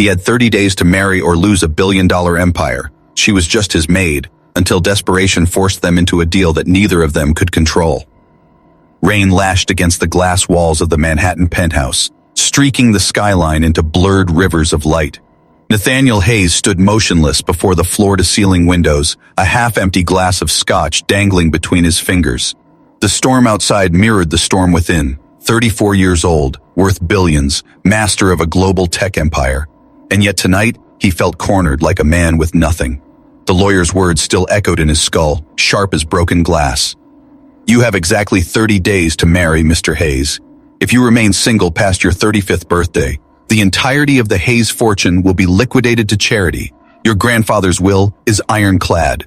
He had 30 days to marry or lose $1 billion empire. She was just his maid, until desperation forced them into a deal that neither of them could control. Rain lashed against the glass walls of the Manhattan penthouse, streaking the skyline into blurred rivers of light. Nathaniel Hayes stood motionless before the floor-to-ceiling windows, a half-empty glass of scotch dangling between his fingers. The storm outside mirrored the storm within. 34 years old, worth billions, master of a global tech empire. And yet tonight, he felt cornered like a man with nothing. The lawyer's words still echoed in his skull, sharp as broken glass. You have exactly 30 days to marry, Mr. Hayes. If you remain single past your 35th birthday, the entirety of the Hayes fortune will be liquidated to charity. Your grandfather's will is ironclad.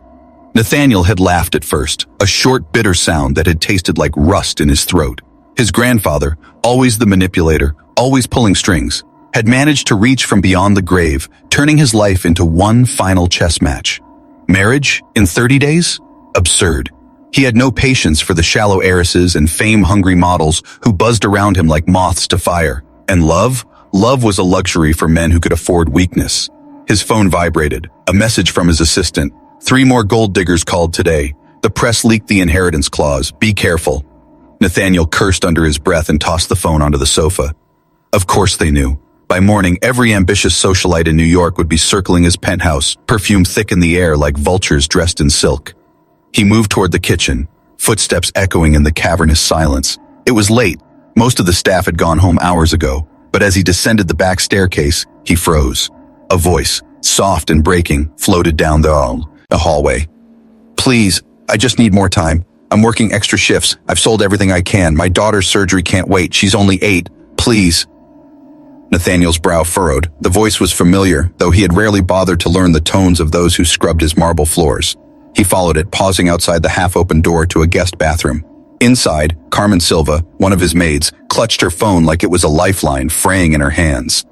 Nathaniel had laughed at first, a short, bitter sound that had tasted like rust in his throat. His grandfather, always the manipulator, always pulling strings, had managed to reach from beyond the grave, turning his life into one final chess match. Marriage in 30 days? Absurd. He had no patience for the shallow heiresses and fame-hungry models who buzzed around him like moths to fire. And love? Love was a luxury for men who could afford weakness. His phone vibrated, a message from his assistant. 3 more gold diggers called today. The press leaked the inheritance clause. Be careful. Nathaniel cursed under his breath and tossed the phone onto the sofa. Of course they knew. By morning, every ambitious socialite in New York would be circling his penthouse, perfume thick in the air like vultures dressed in silk. He moved toward the kitchen, footsteps echoing in the cavernous silence. It was late. Most of the staff had gone home hours ago, but as he descended the back staircase, he froze. A voice, soft and breaking, floated down the hallway. Please, I just need more time. I'm working extra shifts. I've sold everything I can. My daughter's surgery can't wait. She's only 8. Please. Nathaniel's brow furrowed. The voice was familiar, though he had rarely bothered to learn the tones of those who scrubbed his marble floors. He followed it, pausing outside the half-open door to a guest bathroom. Inside, Carmen Silva, one of his maids, clutched her phone like it was a lifeline, fraying in her hands.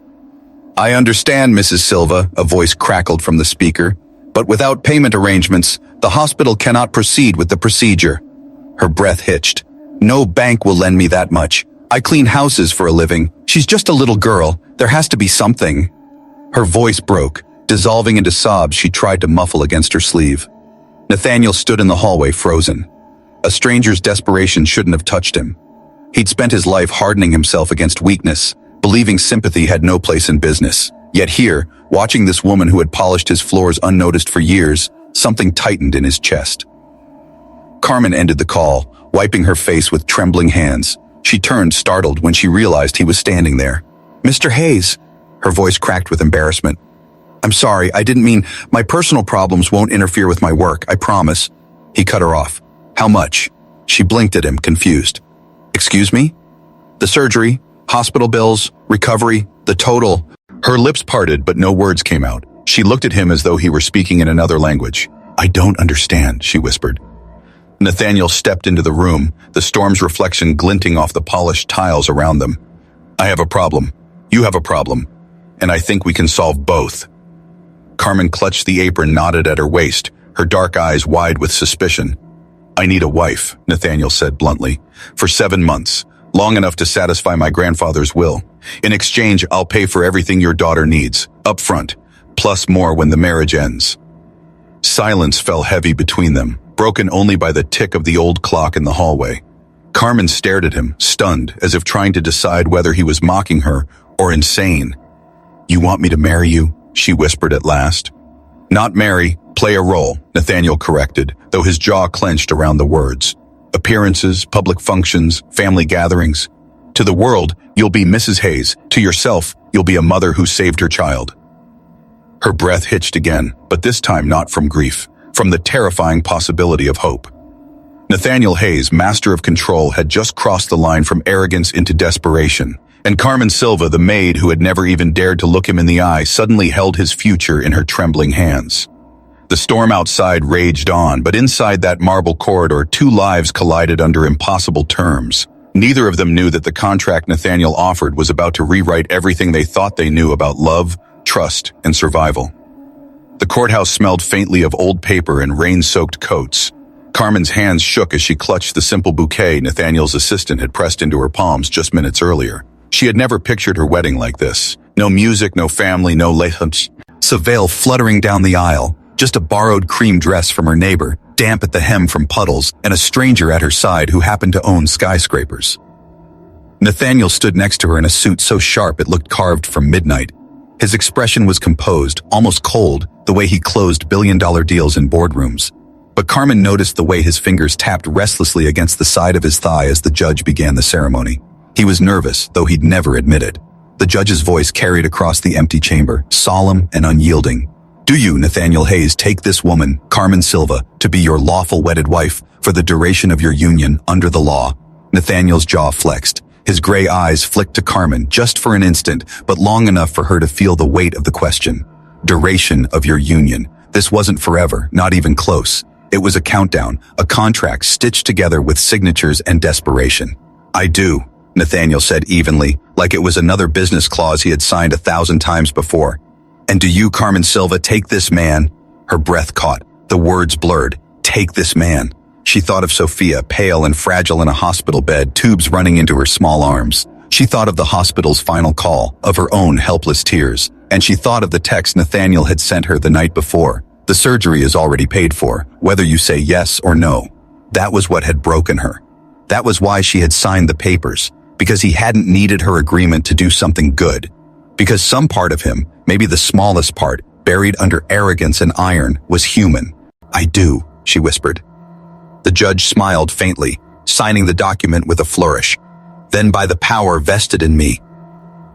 I understand, Mrs. Silva, a voice crackled from the speaker, but without payment arrangements, the hospital cannot proceed with the procedure. Her breath hitched. No bank will lend me that much. I clean houses for a living. She's just a little girl. There has to be something. Her voice broke, dissolving into sobs she tried to muffle against her sleeve. Nathaniel stood in the hallway, frozen. A stranger's desperation shouldn't have touched him. He'd spent his life hardening himself against weakness, believing sympathy had no place in business. Yet here, watching this woman who had polished his floors unnoticed for years, something tightened in his chest. Carmen ended the call, wiping her face with trembling hands. She turned, startled, when she realized he was standing there. Mr. Hayes, her voice cracked with embarrassment. I'm sorry, I didn't mean, my personal problems won't interfere with my work, I promise. He cut her off. How much? She blinked at him, confused. Excuse me? The surgery, hospital bills, recovery, the total. Her lips parted, but no words came out. She looked at him as though he were speaking in another language. I don't understand, she whispered. Nathaniel stepped into the room, the storm's reflection glinting off the polished tiles around them. I have a problem. You have a problem. And I think we can solve both. Carmen clutched the apron knotted at her waist, her dark eyes wide with suspicion. I need a wife, Nathaniel said bluntly, for 7 months, long enough to satisfy my grandfather's will. In exchange, I'll pay for everything your daughter needs, up front, plus more when the marriage ends. Silence fell heavy between them, broken only by the tick of the old clock in the hallway. Carmen stared at him, stunned, as if trying to decide whether he was mocking her or insane. You want me to marry you? She whispered at last. Not marry, play a role, Nathaniel corrected, though his jaw clenched around the words. Appearances, public functions, family gatherings. To the world, you'll be Mrs. Hayes. To yourself, you'll be a mother who saved her child. Her breath hitched again, but this time not from grief, from the terrifying possibility of hope. Nathaniel Hayes, master of control, had just crossed the line from arrogance into desperation, and Carmen Silva, the maid who had never even dared to look him in the eye, suddenly held his future in her trembling hands. The storm outside raged on, but inside that marble corridor, 2 lives collided under impossible terms. Neither of them knew that the contract Nathaniel offered was about to rewrite everything they thought they knew about love, trust, and survival. The courthouse smelled faintly of old paper and rain-soaked coats. Carmen's hands shook as she clutched the simple bouquet Nathaniel's assistant had pressed into her palms just minutes earlier. She had never pictured her wedding like this. No music, no family, no lunch. Veil fluttering down the aisle, just a borrowed cream dress from her neighbor, damp at the hem from puddles, and a stranger at her side who happened to own skyscrapers. Nathaniel stood next to her in a suit so sharp it looked carved from midnight. His expression was composed, almost cold, the way he closed billion-dollar deals in boardrooms. But Carmen noticed the way his fingers tapped restlessly against the side of his thigh as the judge began the ceremony. He was nervous, though he'd never admit it. The judge's voice carried across the empty chamber, solemn and unyielding. Do you, Nathaniel Hayes, take this woman, Carmen Silva, to be your lawful wedded wife for the duration of your union under the law? Nathaniel's jaw flexed. His gray eyes flicked to Carmen just for an instant, but long enough for her to feel the weight of the question. Duration of your union. This wasn't forever, not even close. It was a countdown, a contract stitched together with signatures and desperation. I do, Nathaniel said evenly, like it was another business clause he had signed 1,000 times before. And do you, Carmen Silva, take this man? Her breath caught, the words blurred. Take this man. She thought of Sophia, pale and fragile in a hospital bed, tubes running into her small arms. She thought of the hospital's final call, of her own helpless tears, and she thought of the text Nathaniel had sent her the night before. The surgery is already paid for, whether you say yes or no. That was what had broken her. That was why she had signed the papers, because he hadn't needed her agreement to do something good. Because some part of him, maybe the smallest part, buried under arrogance and iron, was human. I do, she whispered. The judge smiled faintly, signing the document with a flourish. Then by the power vested in me.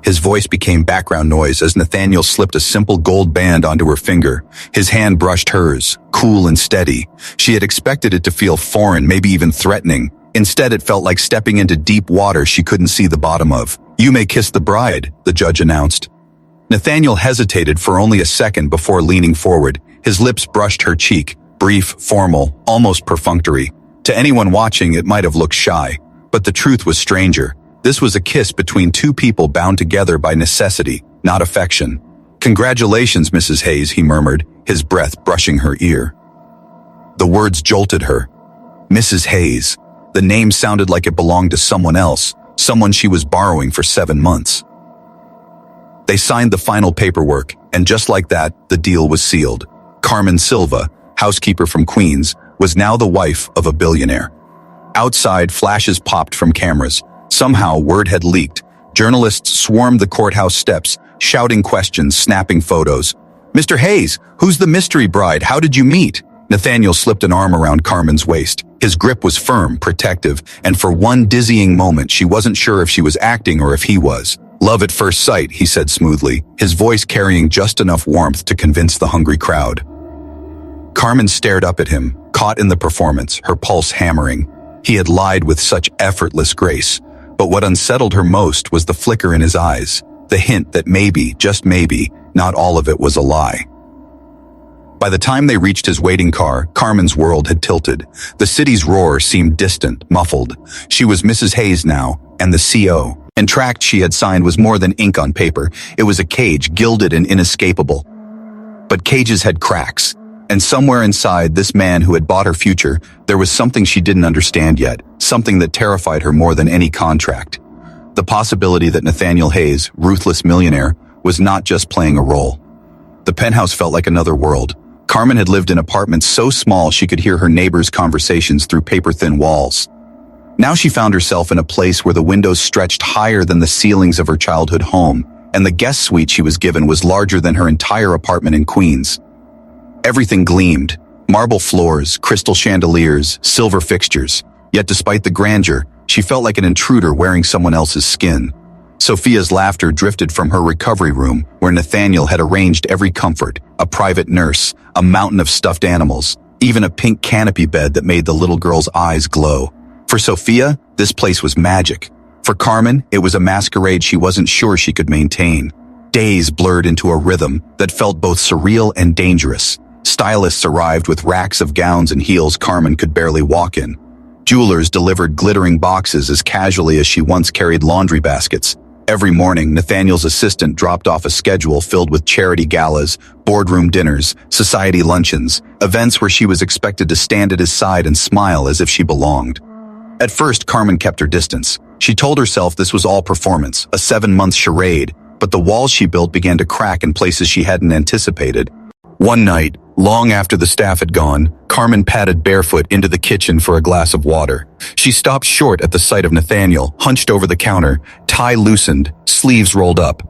His voice became background noise as Nathaniel slipped a simple gold band onto her finger. His hand brushed hers, cool and steady. She had expected it to feel foreign, maybe even threatening. Instead, it felt like stepping into deep water she couldn't see the bottom of. You may kiss the bride, the judge announced. Nathaniel hesitated for only a second before leaning forward. His lips brushed her cheek, brief, formal, almost perfunctory. To anyone watching, it might have looked shy. But the truth was stranger. This was a kiss between two people bound together by necessity, not affection. Congratulations, Mrs. Hayes, he murmured, his breath brushing her ear. The words jolted her. Mrs. Hayes. The name sounded like it belonged to someone else, someone she was borrowing for 7 months. They signed the final paperwork, and just like that, the deal was sealed. Carmen Silva, housekeeper from Queens, was now the wife of a billionaire. Outside, flashes popped from cameras. Somehow, word had leaked. Journalists swarmed the courthouse steps, shouting questions, snapping photos. Mr. Hayes, who's the mystery bride? How did you meet? Nathaniel slipped an arm around Carmen's waist. His grip was firm, protective, and for one dizzying moment, she wasn't sure if she was acting or if he was. Love at first sight, he said smoothly, his voice carrying just enough warmth to convince the hungry crowd. Carmen stared up at him, caught in the performance, her pulse hammering. He had lied with such effortless grace, but what unsettled her most was the flicker in his eyes, the hint that maybe, just maybe, not all of it was a lie. By the time they reached his waiting car, Carmen's world had tilted. The city's roar seemed distant, muffled. She was Mrs. Hayes now, and the CO. And tract she had signed was more than ink on paper. It was a cage, gilded and inescapable. But cages had cracks, and somewhere inside this man who had bought her future, there was something she didn't understand yet, something that terrified her more than any contract. The possibility that Nathaniel Hayes, ruthless millionaire, was not just playing a role. The penthouse felt like another world. Carmen had lived in apartments so small she could hear her neighbors' conversations through paper-thin walls. Now she found herself in a place where the windows stretched higher than the ceilings of her childhood home, and the guest suite she was given was larger than her entire apartment in Queens. Everything gleamed, marble floors, crystal chandeliers, silver fixtures. Yet despite the grandeur, she felt like an intruder wearing someone else's skin. Sophia's laughter drifted from her recovery room, where Nathaniel had arranged every comfort, a private nurse, a mountain of stuffed animals, even a pink canopy bed that made the little girl's eyes glow. For Sophia, this place was magic. For Carmen, it was a masquerade she wasn't sure she could maintain. Days blurred into a rhythm that felt both surreal and dangerous. Stylists arrived with racks of gowns and heels Carmen could barely walk in. Jewelers delivered glittering boxes as casually as she once carried laundry baskets. Every morning, Nathaniel's assistant dropped off a schedule filled with charity galas, boardroom dinners, society luncheons, events where she was expected to stand at his side and smile as if she belonged. At first, Carmen kept her distance. She told herself this was all performance, a 7-month charade, but the walls she built began to crack in places she hadn't anticipated. One night, long after the staff had gone, Carmen padded barefoot into the kitchen for a glass of water. She stopped short at the sight of Nathaniel, hunched over the counter, tie loosened, sleeves rolled up.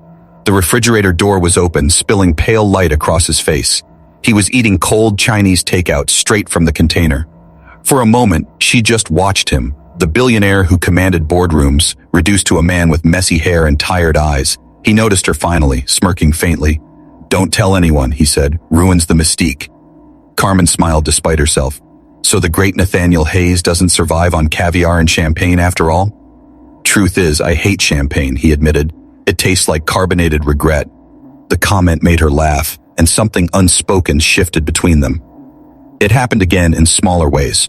The refrigerator door was open, spilling pale light across his face. He was eating cold Chinese takeout straight from the container. For a moment, she just watched him, the billionaire who commanded boardrooms, reduced to a man with messy hair and tired eyes. He noticed her finally, smirking faintly. "Don't tell anyone," he said. "Ruins the mystique." Carmen smiled despite herself. "So the great Nathaniel Hayes doesn't survive on caviar and champagne after all?" "Truth is, I hate champagne," he admitted. "It tastes like carbonated regret." The comment made her laugh, and something unspoken shifted between them. It happened again in smaller ways.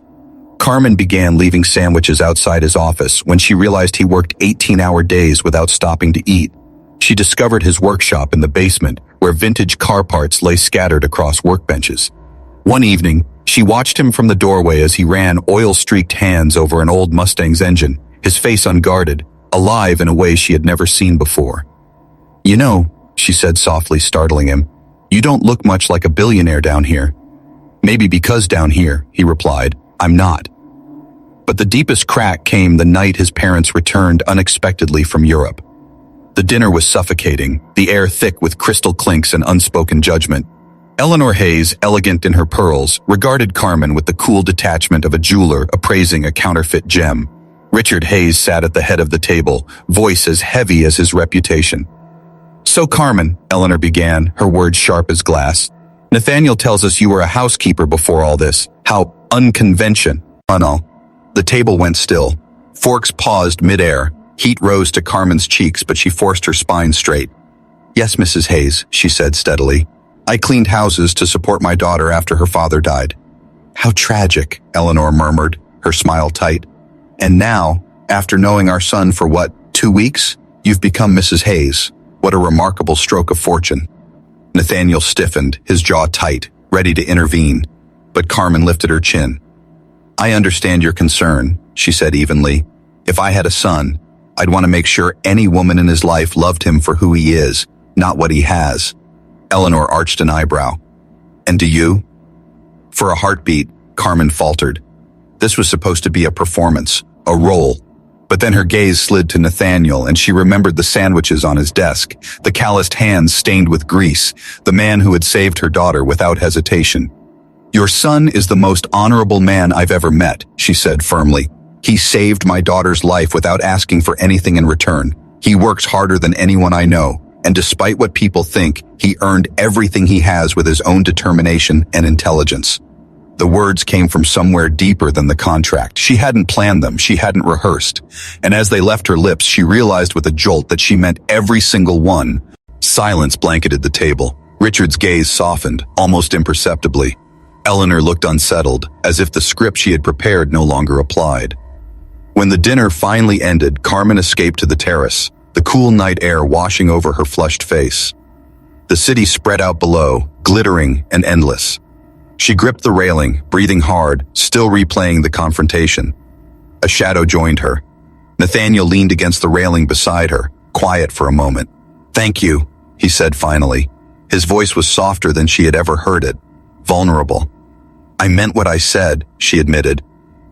Carmen began leaving sandwiches outside his office when she realized he worked 18-hour days without stopping to eat. She discovered his workshop in the basement, where vintage car parts lay scattered across workbenches. One evening, she watched him from the doorway as he ran oil-streaked hands over an old Mustang's engine, his face unguarded, alive in a way she had never seen before. "You know," she said softly, startling him, "you don't look much like a billionaire down here." "Maybe because down here," he replied, "I'm not." But the deepest crack came the night his parents returned unexpectedly from Europe. The dinner was suffocating, the air thick with crystal clinks and unspoken judgment. Eleanor Hayes, elegant in her pearls, regarded Carmen with the cool detachment of a jeweler appraising a counterfeit gem. Richard Hayes sat at the head of the table, voice as heavy as his reputation. "So Carmen," Eleanor began, her words sharp as glass, "Nathaniel tells us you were a housekeeper before all this. How unconventional." The table went still. Forks paused midair. Heat rose to Carmen's cheeks, but she forced her spine straight. "Yes, Mrs. Hayes," she said steadily. "I cleaned houses to support my daughter after her father died." "How tragic," Eleanor murmured, her smile tight. "And now, after knowing our son for what, 2 weeks, you've become Mrs. Hayes. What a remarkable stroke of fortune." Nathaniel stiffened, his jaw tight, ready to intervene. But Carmen lifted her chin. "I understand your concern," she said evenly. "If I had a son, I'd want to make sure any woman in his life loved him for who he is, not what he has." Eleanor arched an eyebrow. "And do you?" For a heartbeat, Carmen faltered. This was supposed to be a performance, a role. But then her gaze slid to Nathaniel, and she remembered the sandwiches on his desk, the calloused hands stained with grease, the man who had saved her daughter without hesitation. "Your son is the most honorable man I've ever met," she said firmly. "He saved my daughter's life without asking for anything in return. He works harder than anyone I know, and despite what people think, he earned everything he has with his own determination and intelligence." The words came from somewhere deeper than the contract. She hadn't planned them, she hadn't rehearsed. And as they left her lips, she realized with a jolt that she meant every single one. Silence blanketed the table. Richard's gaze softened, almost imperceptibly. Eleanor looked unsettled, as if the script she had prepared no longer applied. When the dinner finally ended, Carmen escaped to the terrace, the cool night air washing over her flushed face. The city spread out below, glittering and endless. She gripped the railing, breathing hard, still replaying the confrontation. A shadow joined her. Nathaniel leaned against the railing beside her, quiet for a moment. "Thank you," he said finally. His voice was softer than she had ever heard it, vulnerable. "I meant what I said," she admitted.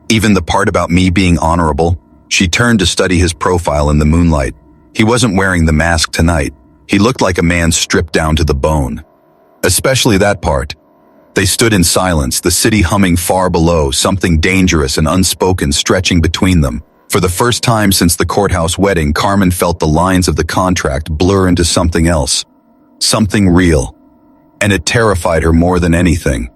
"Even the part about me being honorable." She turned to study his profile in the moonlight. He wasn't wearing the mask tonight. He looked like a man stripped down to the bone. Especially that part. They stood in silence, the city humming far below, something dangerous and unspoken stretching between them. For the first time since the courthouse wedding, Carmen felt the lines of the contract blur into something else. Something real. And it terrified her more than anything.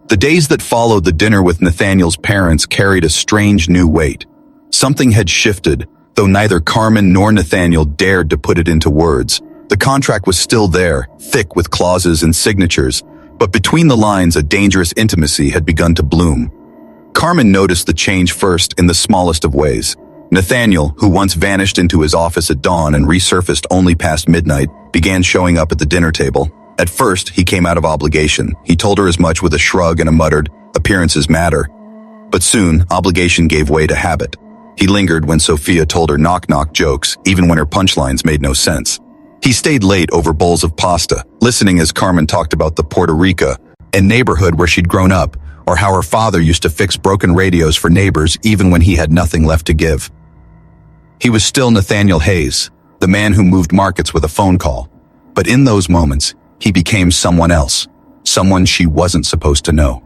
The days that followed the dinner with Nathaniel's parents carried a strange new weight. Something had shifted, though neither Carmen nor Nathaniel dared to put it into words. The contract was still there, thick with clauses and signatures, but between the lines a dangerous intimacy had begun to bloom. Carmen noticed the change first in the smallest of ways. Nathaniel, who once vanished into his office at dawn and resurfaced only past midnight, began showing up at the dinner table. At first, he came out of obligation. He told her as much with a shrug and a muttered, "Appearances matter." But soon, obligation gave way to habit. He lingered when Sophia told her knock-knock jokes, even when her punchlines made no sense. He stayed late over bowls of pasta, listening as Carmen talked about the Puerto Rico and neighborhood where she'd grown up, or how her father used to fix broken radios for neighbors even when he had nothing left to give. He was still Nathaniel Hayes, the man who moved markets with a phone call. But in those moments, he became someone else, someone she wasn't supposed to know.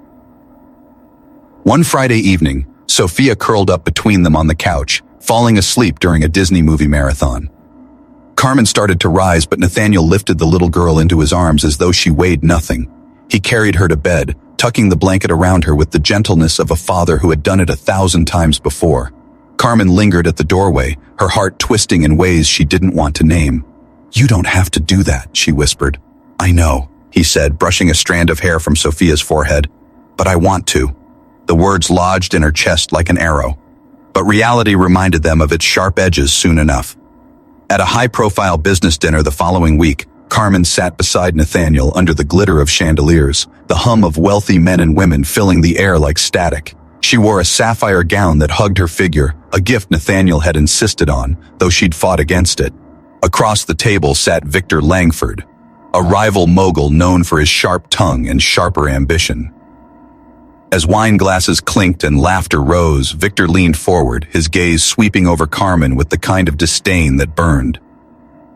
One Friday evening, Sophia curled up between them on the couch, falling asleep during a Disney movie marathon. Carmen started to rise, but Nathaniel lifted the little girl into his arms as though she weighed nothing. He carried her to bed, tucking the blanket around her with the gentleness of a father who had done it 1,000 times before. Carmen lingered at the doorway, her heart twisting in ways she didn't want to name. "You don't have to do that," she whispered. "I know," he said, brushing a strand of hair from Sophia's forehead. "But I want to." The words lodged in her chest like an arrow. But reality reminded them of its sharp edges soon enough. At a high-profile business dinner the following week, Carmen sat beside Nathaniel under the glitter of chandeliers, the hum of wealthy men and women filling the air like static. She wore a sapphire gown that hugged her figure, a gift Nathaniel had insisted on, though she'd fought against it. Across the table sat Victor Langford, a rival mogul known for his sharp tongue and sharper ambition. As wine glasses clinked and laughter rose, Victor leaned forward, his gaze sweeping over Carmen with the kind of disdain that burned.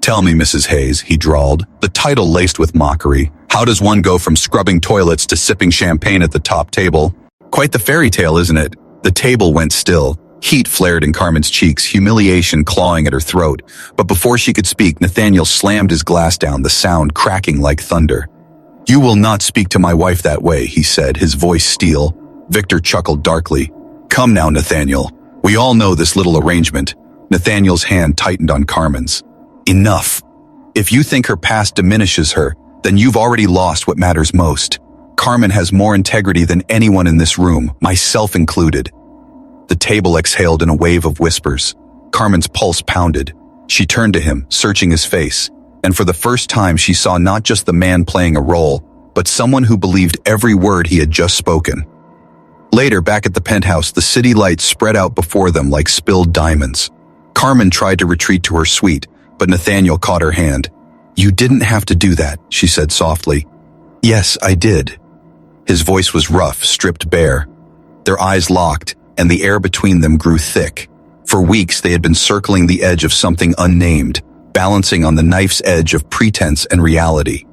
"Tell me, Mrs. Hayes," he drawled, the title laced with mockery, "how does one go from scrubbing toilets to sipping champagne at the top table? Quite the fairy tale, isn't it?" The table went still. Heat flared in Carmen's cheeks, humiliation clawing at her throat. But before she could speak, Nathaniel slammed his glass down, the sound cracking like thunder. "You will not speak to my wife that way," he said, his voice steel. Victor chuckled darkly. "Come now, Nathaniel. We all know this little arrangement." Nathaniel's hand tightened on Carmen's. "Enough. If you think her past diminishes her, then you've already lost what matters most. Carmen has more integrity than anyone in this room, myself included." The table exhaled in a wave of whispers. Carmen's pulse pounded. She turned to him, searching his face. And for the first time she saw not just the man playing a role, but someone who believed every word he had just spoken. Later, back at the penthouse, the city lights spread out before them like spilled diamonds. Carmen tried to retreat to her suite, but Nathaniel caught her hand. "You didn't have to do that," she said softly. "Yes, I did." His voice was rough, stripped bare. Their eyes locked, and the air between them grew thick. For weeks they had been circling the edge of something unnamed, balancing on the knife's edge of pretense and reality.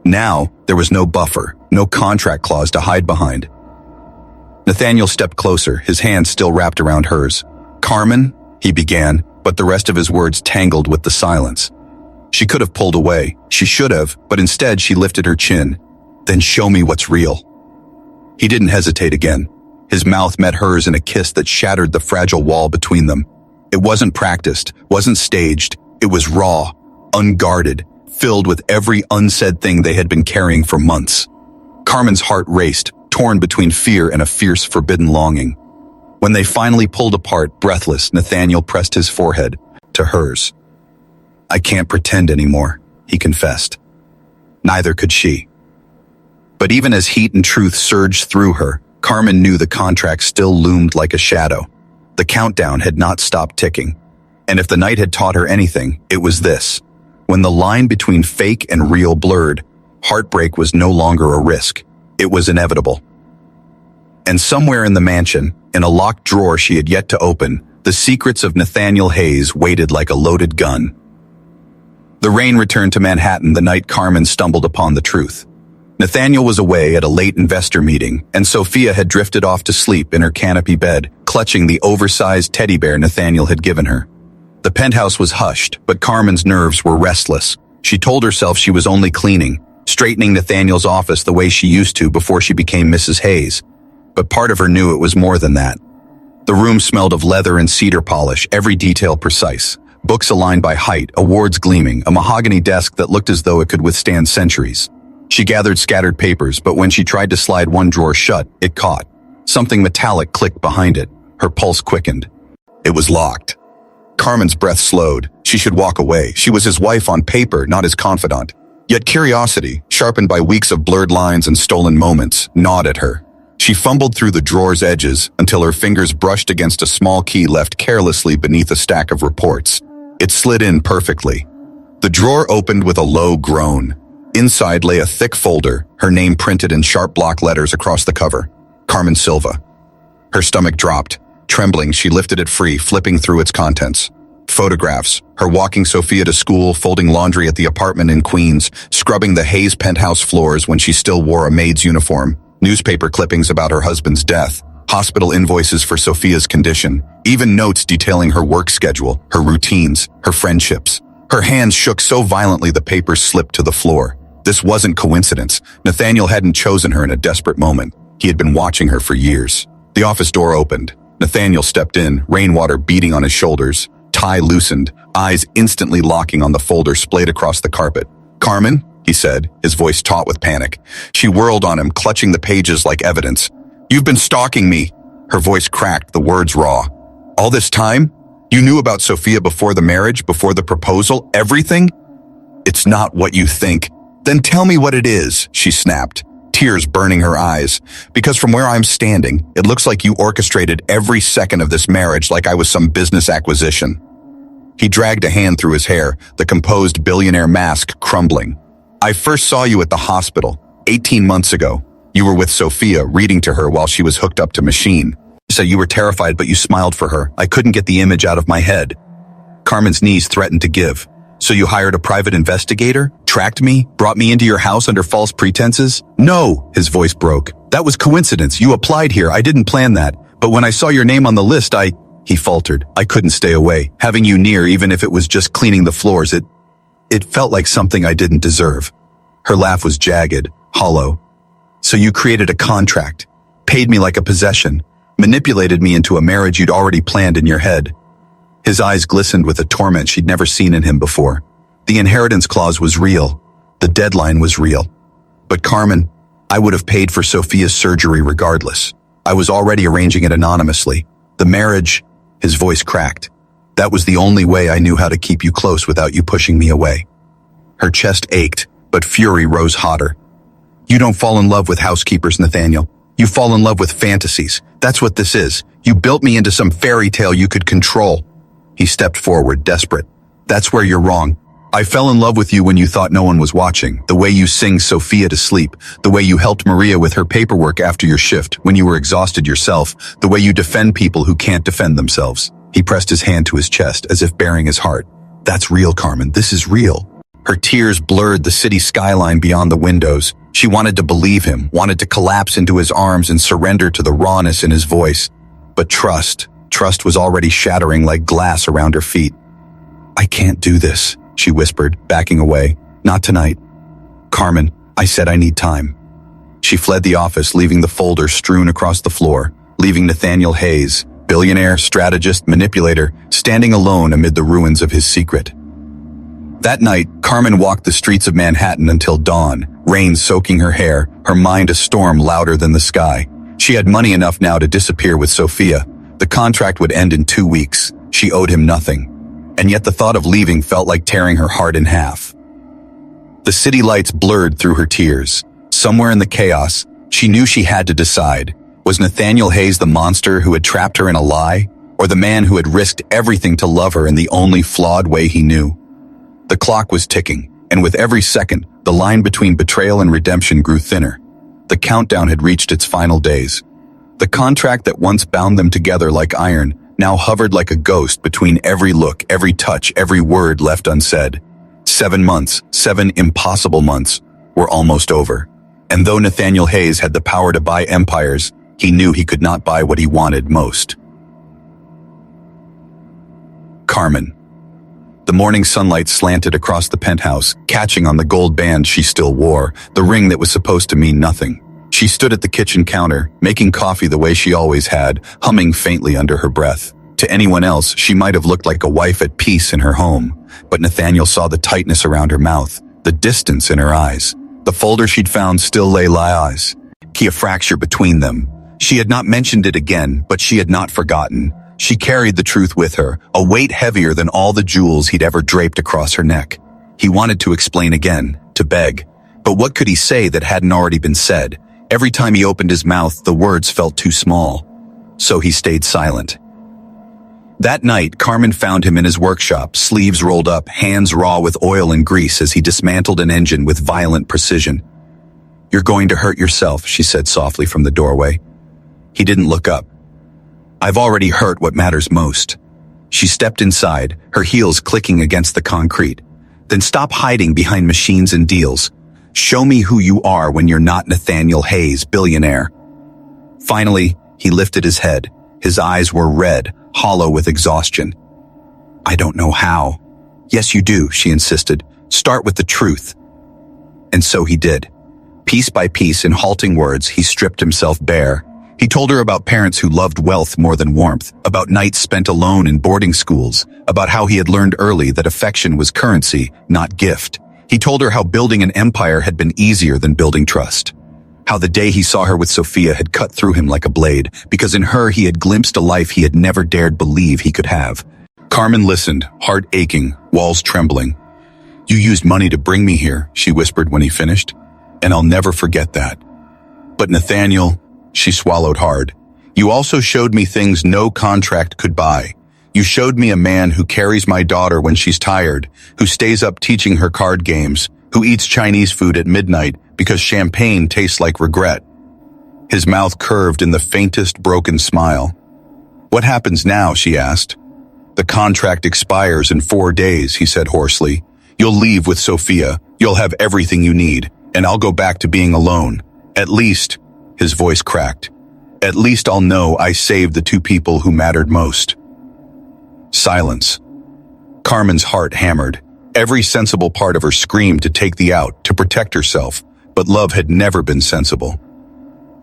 Now, there was no buffer, no contract clause to hide behind. Nathaniel stepped closer, his hand still wrapped around hers. "Carmen," he began, but the rest of his words tangled with the silence. She could have pulled away, she should have, but instead she lifted her chin. "Then show me what's real." He didn't hesitate again. His mouth met hers in a kiss that shattered the fragile wall between them. It wasn't practiced, wasn't staged. It was raw, unguarded, filled with every unsaid thing they had been carrying for months. Carmen's heart raced, torn between fear and a fierce, forbidden longing. When they finally pulled apart, breathless, Nathaniel pressed his forehead to hers. "I can't pretend anymore," he confessed. Neither could she. But even as heat and truth surged through her, Carmen knew the contract still loomed like a shadow. The countdown had not stopped ticking. And if the night had taught her anything, it was this. When the line between fake and real blurred, heartbreak was no longer a risk. It was inevitable. And somewhere in the mansion, in a locked drawer she had yet to open, the secrets of Nathaniel Hayes waited like a loaded gun. The rain returned to Manhattan the night Carmen stumbled upon the truth. Nathaniel was away at a late investor meeting, and Sophia had drifted off to sleep in her canopy bed, clutching the oversized teddy bear Nathaniel had given her. The penthouse was hushed, but Carmen's nerves were restless. She told herself she was only cleaning, straightening Nathaniel's office the way she used to before she became Mrs. Hayes. But part of her knew it was more than that. The room smelled of leather and cedar polish, every detail precise. Books aligned by height, awards gleaming, a mahogany desk that looked as though it could withstand centuries. She gathered scattered papers, but when she tried to slide one drawer shut, it caught. Something metallic clicked behind it. Her pulse quickened. It was locked. Carmen's breath slowed. She should walk away. She was his wife on paper, not his confidant. Yet curiosity, sharpened by weeks of blurred lines and stolen moments, gnawed at her. She fumbled through the drawer's edges until her fingers brushed against a small key left carelessly beneath a stack of reports. It slid in perfectly. The drawer opened with a low groan. Inside lay a thick folder, her name printed in sharp block letters across the cover. Carmen Silva. Her stomach dropped. Trembling, she lifted it free, flipping through its contents. Photographs, her walking Sophia to school, folding laundry at the apartment in Queens, scrubbing the Hayes penthouse floors when she still wore a maid's uniform, newspaper clippings about her husband's death, hospital invoices for Sophia's condition, even notes detailing her work schedule, her routines, her friendships. Her hands shook so violently the papers slipped to the floor. This wasn't coincidence. Nathaniel hadn't chosen her in a desperate moment. He had been watching her for years. The office door opened. Nathaniel stepped in, rainwater beating on his shoulders, tie loosened, eyes instantly locking on the folder splayed across the carpet. "Carmen," he said, his voice taut with panic. She whirled on him, clutching the pages like evidence. "You've been stalking me." Her voice cracked, the words raw. "All this time? You knew about Sophia before the marriage, before the proposal, everything?" "It's not what you think." "Then tell me what it is," she snapped, tears burning her eyes. "Because from where I'm standing, it looks like you orchestrated every second of this marriage like I was some business acquisition." He dragged a hand through his hair, the composed billionaire mask crumbling. "I first saw you at the hospital, 18 months ago. You were with Sophia, reading to her while she was hooked up to machine. You said you were terrified, but you smiled for her. I couldn't get the image out of my head." Carmen's knees threatened to give. "So you hired a private investigator? Tracked me? Brought me into your house under false pretenses?" "No," his voice broke. "That was coincidence. You applied here. I didn't plan that. But when I saw your name on the list, He faltered. "I couldn't stay away. Having you near, even if it was just cleaning the floors, it felt like something I didn't deserve." Her laugh was jagged, hollow. "So you created a contract, paid me like a possession, manipulated me into a marriage you'd already planned in your head." His eyes glistened with a torment she'd never seen in him before. The inheritance clause was real. The deadline was real. "But Carmen, I would have paid for Sophia's surgery regardless. I was already arranging it anonymously. The marriage..." His voice cracked. "That was the only way I knew how to keep you close without you pushing me away." Her chest ached, but fury rose hotter. "You don't fall in love with housekeepers, Nathaniel. You fall in love with fantasies. That's what this is. You built me into some fairy tale you could control." He stepped forward, desperate. "That's where you're wrong. I fell in love with you when you thought no one was watching, the way you sing Sophia to sleep, the way you helped Maria with her paperwork after your shift when you were exhausted yourself, the way you defend people who can't defend themselves." He pressed his hand to his chest as if baring his heart. "That's real, Carmen. This is real." Her tears blurred the city skyline beyond the windows. She wanted to believe him, wanted to collapse into his arms and surrender to the rawness in his voice. But trust was already shattering like glass around her feet. "I can't do this," she whispered, backing away. "Not tonight. Carmen, I said I need time." She fled the office, leaving the folder strewn across the floor, leaving Nathaniel Hayes, billionaire, strategist, manipulator, standing alone amid the ruins of his secret. That night, Carmen walked the streets of Manhattan until dawn, rain soaking her hair, her mind a storm louder than the sky. She had money enough now to disappear with Sophia. The contract would end in 2 weeks. She owed him nothing. And yet the thought of leaving felt like tearing her heart in half. The city lights blurred through her tears. Somewhere in the chaos, she knew she had to decide. Was Nathaniel Hayes the monster who had trapped her in a lie, or the man who had risked everything to love her in the only flawed way he knew? The clock was ticking, and with every second, the line between betrayal and redemption grew thinner. The countdown had reached its final days. The contract that once bound them together like iron now hovered like a ghost between every look, every touch, every word left unsaid. 7 months, 7 impossible months, were almost over. And though Nathaniel Hayes had the power to buy empires, he knew he could not buy what he wanted most. Carmen. The morning sunlight slanted across the penthouse, catching on the gold band she still wore, the ring that was supposed to mean nothing. She stood at the kitchen counter, making coffee the way she always had, humming faintly under her breath. To anyone else, she might have looked like a wife at peace in her home, but Nathaniel saw the tightness around her mouth, the distance in her eyes. The folder she'd found still lay lies, a fracture between them. She had not mentioned it again, but she had not forgotten. She carried the truth with her, a weight heavier than all the jewels he'd ever draped across her neck. He wanted to explain again, to beg. But what could he say that hadn't already been said? Every time he opened his mouth, the words felt too small. So he stayed silent. That night, Carmen found him in his workshop, sleeves rolled up, hands raw with oil and grease as he dismantled an engine with violent precision. "You're going to hurt yourself," she said softly from the doorway. He didn't look up. "I've already hurt what matters most." She stepped inside, her heels clicking against the concrete. "Then stop hiding behind machines and deals. Show me who you are when you're not Nathaniel Hayes, billionaire." Finally, he lifted his head. His eyes were red, hollow with exhaustion. "I don't know how." "Yes, you do," she insisted. "Start with the truth." And so he did. Piece by piece, in halting words, he stripped himself bare. He told her about parents who loved wealth more than warmth, about nights spent alone in boarding schools, about how he had learned early that affection was currency, not gift. He told her how building an empire had been easier than building trust. How the day he saw her with Sophia had cut through him like a blade, because in her he had glimpsed a life he had never dared believe he could have. Carmen listened, heart aching, walls trembling. "You used money to bring me here," she whispered when he finished, "and I'll never forget that. But Nathaniel," she swallowed hard, "you also showed me things no contract could buy. You showed me a man who carries my daughter when she's tired, who stays up teaching her card games, who eats Chinese food at midnight because champagne tastes like regret." His mouth curved in the faintest broken smile. "What happens now?" she asked. "The contract expires in 4 days," he said hoarsely. "You'll leave with Sophia, you'll have everything you need, and I'll go back to being alone. At least," his voice cracked, "at least I'll know I saved the two people who mattered most." Silence. Carmen's heart hammered. Every sensible part of her screamed to take the out, to protect herself, but love had never been sensible.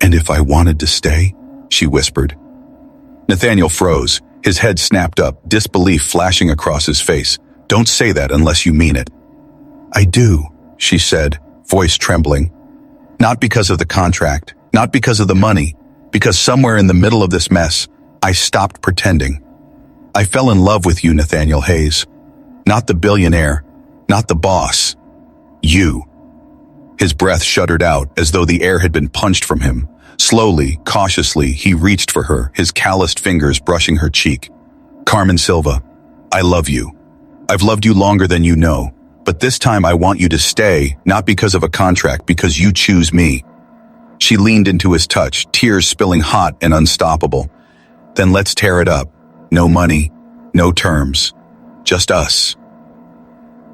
"And if I wanted to stay?" she whispered. Nathaniel froze. His head snapped up, disbelief flashing across his face. "Don't say that unless you mean it." "I do," she said, voice trembling. "Not because of the contract, not because of the money, because somewhere in the middle of this mess, I stopped pretending. I fell in love with you, Nathaniel Hayes. Not the billionaire, not the boss. You." His breath shuddered out as though the air had been punched from him. Slowly, cautiously, he reached for her, his calloused fingers brushing her cheek. "Carmen Silva, I love you. I've loved you longer than you know, but this time I want you to stay, not because of a contract, because you choose me." She leaned into his touch, tears spilling hot and unstoppable. "Then let's tear it up. No money, no terms, just us."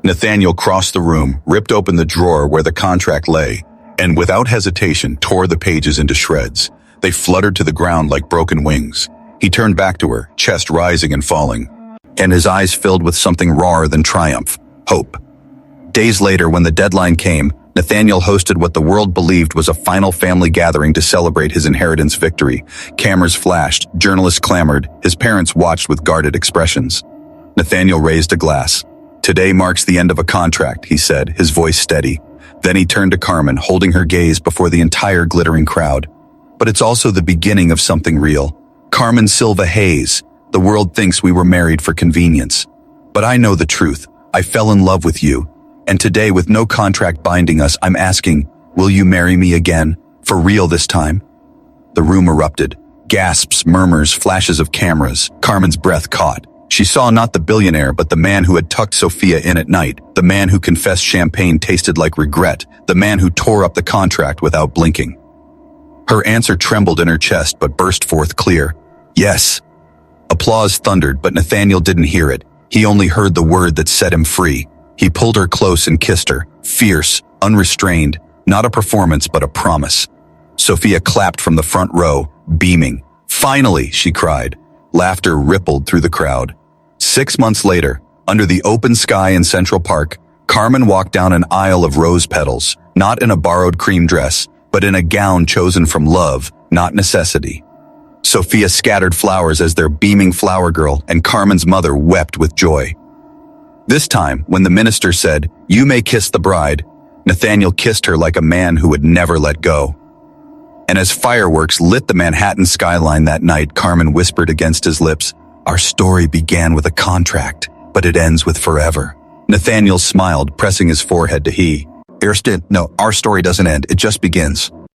Nathaniel crossed the room, ripped open the drawer where the contract lay, and without hesitation tore the pages into shreds. They fluttered to the ground like broken wings. He turned back to her, chest rising and falling, and his eyes filled with something rawer than triumph, hope. Days later, when the deadline came, Nathaniel hosted what the world believed was a final family gathering to celebrate his inheritance victory. Cameras flashed, journalists clamored, his parents watched with guarded expressions. Nathaniel raised a glass. "Today marks the end of a contract," he said, his voice steady. Then he turned to Carmen, holding her gaze before the entire glittering crowd. "But it's also the beginning of something real. Carmen Silva Hayes, the world thinks we were married for convenience. But I know the truth. I fell in love with you. And today, with no contract binding us, I'm asking, will you marry me again? For real this time?" The room erupted. Gasps, murmurs, flashes of cameras. Carmen's breath caught. She saw not the billionaire, but the man who had tucked Sophia in at night, the man who confessed champagne tasted like regret, the man who tore up the contract without blinking. Her answer trembled in her chest but burst forth clear. "Yes." Applause thundered, but Nathaniel didn't hear it. He only heard the word that set him free. He pulled her close and kissed her, fierce, unrestrained, not a performance but a promise. Sophia clapped from the front row, beaming. "Finally," she cried. Laughter rippled through the crowd. 6 months later, under the open sky in Central Park, Carmen walked down an aisle of rose petals, not in a borrowed cream dress, but in a gown chosen from love, not necessity. Sophia scattered flowers as their beaming flower girl, and Carmen's mother wept with joy. This time, when the minister said, "You may kiss the bride," Nathaniel kissed her like a man who would never let go. And as fireworks lit the Manhattan skyline that night, Carmen whispered against his lips, "Our story began with a contract, but it ends with forever." Nathaniel smiled, pressing his forehead to he. "No, our story doesn't end, it just begins."